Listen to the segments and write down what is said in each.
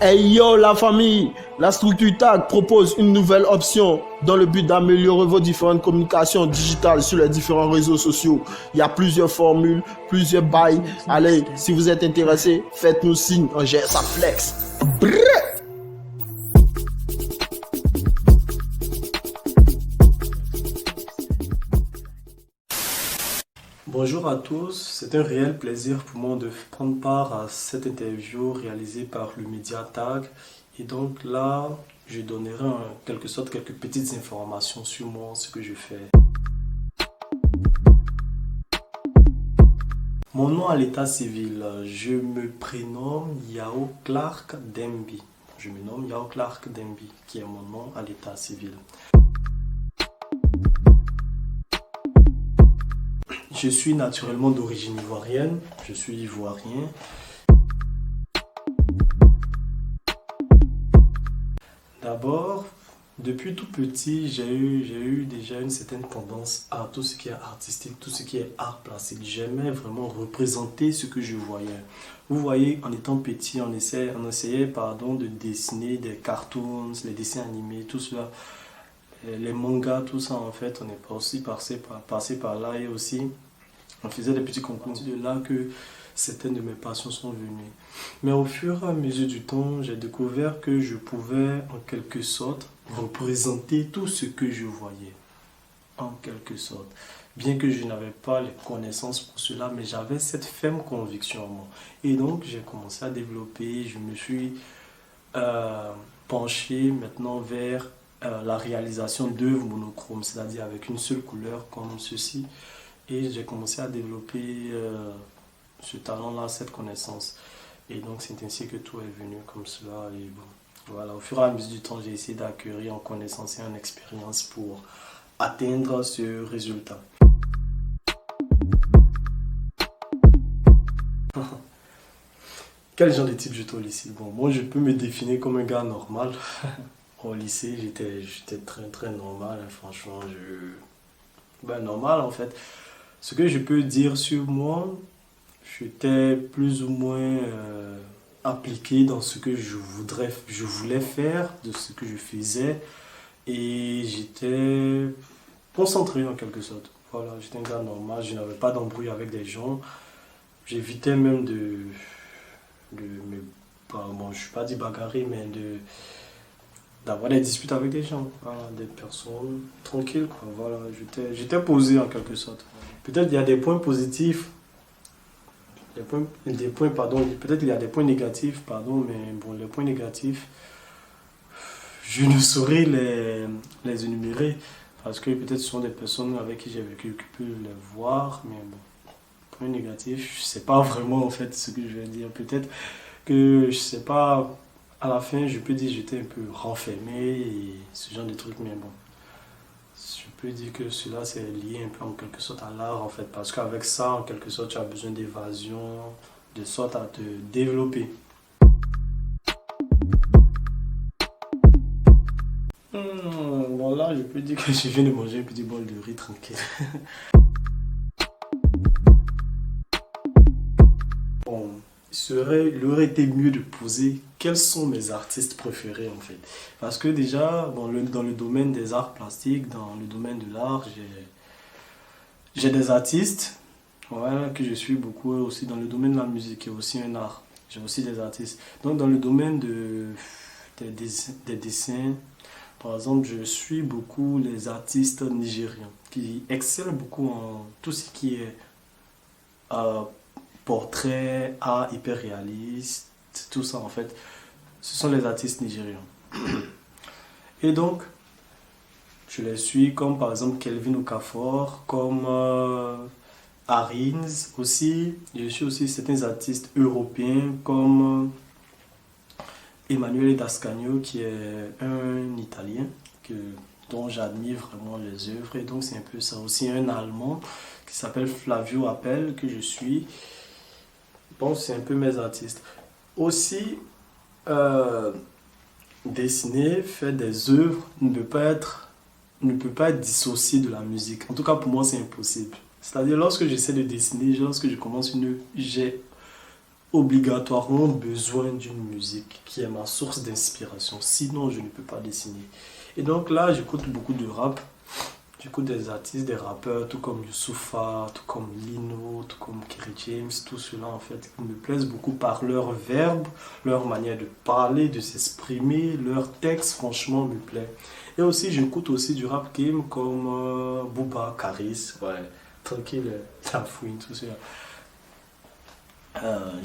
Hey yo la famille, la structure TAG propose une nouvelle option dans le but d'améliorer vos différentes communications digitales sur les différents réseaux sociaux. Il y a plusieurs formules, plusieurs bails. Allez, si vous êtes intéressé, faites-nous signe, on gère ça flex. Brrr. Bonjour à tous, c'est un réel plaisir pour moi de prendre part à cette interview réalisée par le média TAG. Et donc là, je donnerai en quelque sorte quelques petites informations sur moi, ce que je fais. Mon nom à l'état civil, je me prénomme Yao Clark Dembi. Je me nomme Yao Clark Dembi, qui est mon nom à l'état civil. Je suis naturellement d'origine ivoirienne, je suis ivoirien. D'abord, depuis tout petit, j'ai eu déjà une certaine tendance à tout ce qui est artistique, tout ce qui est art plastique. J'aimais vraiment représenter ce que je voyais. Vous voyez, en étant petit, on essayait de dessiner des cartoons, les dessins animés, tout cela. Les mangas, tout ça en fait, on est aussi passé par là et aussi on faisait des petits concours. C'est de là que certaines de mes passions sont venues. Mais au fur et à mesure du temps, j'ai découvert que je pouvais en quelque sorte représenter tout ce que je voyais. En quelque sorte. Bien que je n'avais pas les connaissances pour cela, mais j'avais cette ferme conviction en moi. Et donc j'ai commencé à développer, je me suis penché maintenant vers la réalisation d'œuvres monochromes, c'est-à-dire avec une seule couleur comme ceci. Et j'ai commencé à développer ce talent-là, cette connaissance. Et donc c'est ainsi que tout est venu comme cela. Et bon, voilà, au fur et à mesure du temps, j'ai essayé d'acquérir en connaissance et en expérience pour atteindre ce résultat. Quel genre de type j'étais au lycée? Bon, moi je peux me définir comme un gars normal. Au lycée, j'étais très très normal, hein, franchement. Normal en fait. Ce que je peux dire sur moi, j'étais plus ou moins appliqué dans ce que je voulais faire, de ce que je faisais. Et j'étais concentré en quelque sorte. Voilà, j'étais un gars normal, je n'avais pas d'embrouille avec des gens. J'évitais même bon, je ne suis pas dit bagarrer, mais d'avoir des disputes avec des gens, voilà, des personnes tranquilles, quoi. Voilà, j'étais posé en quelque sorte. Peut-être il y a des points positifs, peut-être il y a des points négatifs, pardon, mais bon, les points négatifs, je ne saurais les énumérer, parce que peut-être ce sont des personnes avec qui j'ai vécu qui peuvent les voir, mais bon, points négatifs, je ne sais pas vraiment en fait ce que je vais dire. Peut-être que, je ne sais pas, à la fin, je peux dire que j'étais un peu renfermé et ce genre de trucs, mais bon. Je peux dire que cela c'est lié un peu en quelque sorte à l'art en fait, parce qu'avec ça, en quelque sorte, tu as besoin d'évasion, de sorte à te développer. Bon là, je peux dire que je viens de manger un petit bol de riz tranquille. Bon, il aurait été mieux de poser quels sont mes artistes préférés en fait. Parce que déjà, bon, dans le domaine des arts plastiques, dans le domaine de l'art, j'ai des artistes que je suis beaucoup. Aussi dans le domaine de la musique, qui est aussi un art. J'ai aussi des artistes. Donc dans le domaine des dessins, par exemple, je suis beaucoup les artistes nigérians qui excellent beaucoup en tout ce qui est euh, portrait, art hyper réaliste, tout ça en fait. Ce sont les artistes nigérians. Et donc, je les suis comme par exemple Kelvin Okafor, comme Arins aussi. Je suis aussi certains artistes européens comme Emanuele Dascagno qui est un Italien dont j'admire vraiment les œuvres. Et donc c'est un peu ça. Aussi un Allemand qui s'appelle Flavio Appel que je suis. Bon, c'est un peu mes artistes. Aussi, dessiner, faire des œuvres ne peut pas être dissocié de la musique. En tout cas, pour moi, c'est impossible. C'est-à-dire, lorsque j'essaie de dessiner, lorsque je commence une œuvre, j'ai obligatoirement besoin d'une musique qui est ma source d'inspiration. Sinon, je ne peux pas dessiner. Et donc là, j'écoute beaucoup de rap. J'écoute des artistes, des rappeurs, tout comme Youssoupha, tout comme Lino, tout comme Kerry James, tout cela en fait, qui me plaisent beaucoup par leur verbe, leur manière de parler, de s'exprimer, leur texte, franchement, me plaît. Et aussi, j'écoute aussi du rap game comme Booba, Karis, ouais, tranquille, la fouine, tout cela.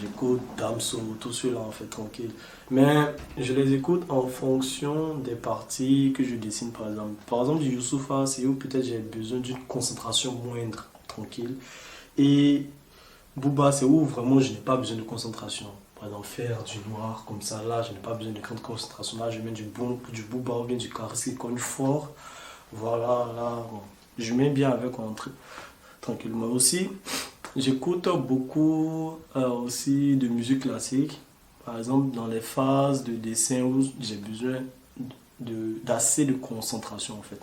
J'écoute Damso, tout cela en fait tranquille. Mais je les écoute en fonction des parties que je dessine par exemple. Par exemple, du Youssoupha, c'est où peut-être j'ai besoin d'une concentration moindre, tranquille. Et Booba, c'est où vraiment je n'ai pas besoin de concentration. Par exemple, faire du noir comme ça, là, je n'ai pas besoin de grande concentration. Là, je mets du Booba ou bien du Karis qui cogne fort. Voilà, là, bon. Je mets bien avec tranquillement aussi. J'écoute beaucoup aussi de musique classique. Par exemple, dans les phases de dessin où j'ai besoin d'assez de concentration en fait.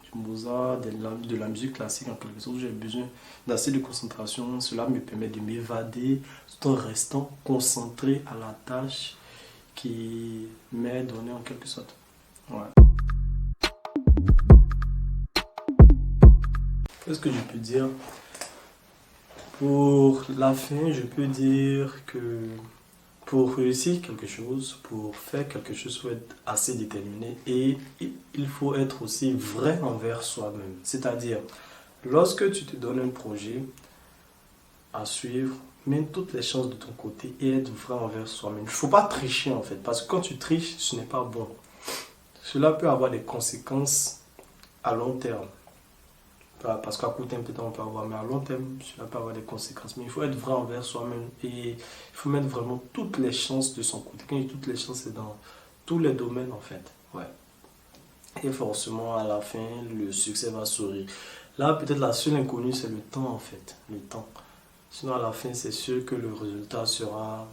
Du Mozart, de la musique classique en quelque sorte, où j'ai besoin d'assez de concentration. Cela me permet de m'évader tout en restant concentré à la tâche qui m'est donnée en quelque sorte. Ouais. Qu'est-ce que je peux dire? Pour la fin, je peux dire que pour réussir quelque chose, pour faire quelque chose, il faut être assez déterminé et il faut être aussi vrai envers soi-même. C'est-à-dire, lorsque tu te donnes un projet à suivre, mets toutes les chances de ton côté et être vrai envers soi-même. Il ne faut pas tricher en fait, parce que quand tu triches, ce n'est pas bon. Cela peut avoir des conséquences à long terme. Parce qu'à court terme, peut-être on peut avoir, mais à long terme, cela peut avoir des conséquences. Mais il faut être vrai envers soi-même et il faut mettre vraiment toutes les chances de son côté. Quand je dis toutes les chances, c'est dans tous les domaines en fait. Ouais. Et forcément, à la fin, le succès va sourire. Là, peut-être la seule inconnue, c'est le temps en fait. Le temps. Sinon, à la fin, c'est sûr que le résultat sera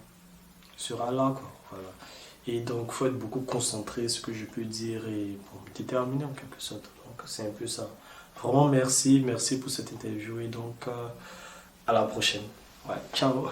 là, quoi. Voilà. Et donc, il faut être beaucoup concentré, ce que je peux dire, et bon, déterminé en quelque sorte. Donc, c'est un peu ça. Vraiment, merci pour cette interview et donc à la prochaine. Ouais, ciao.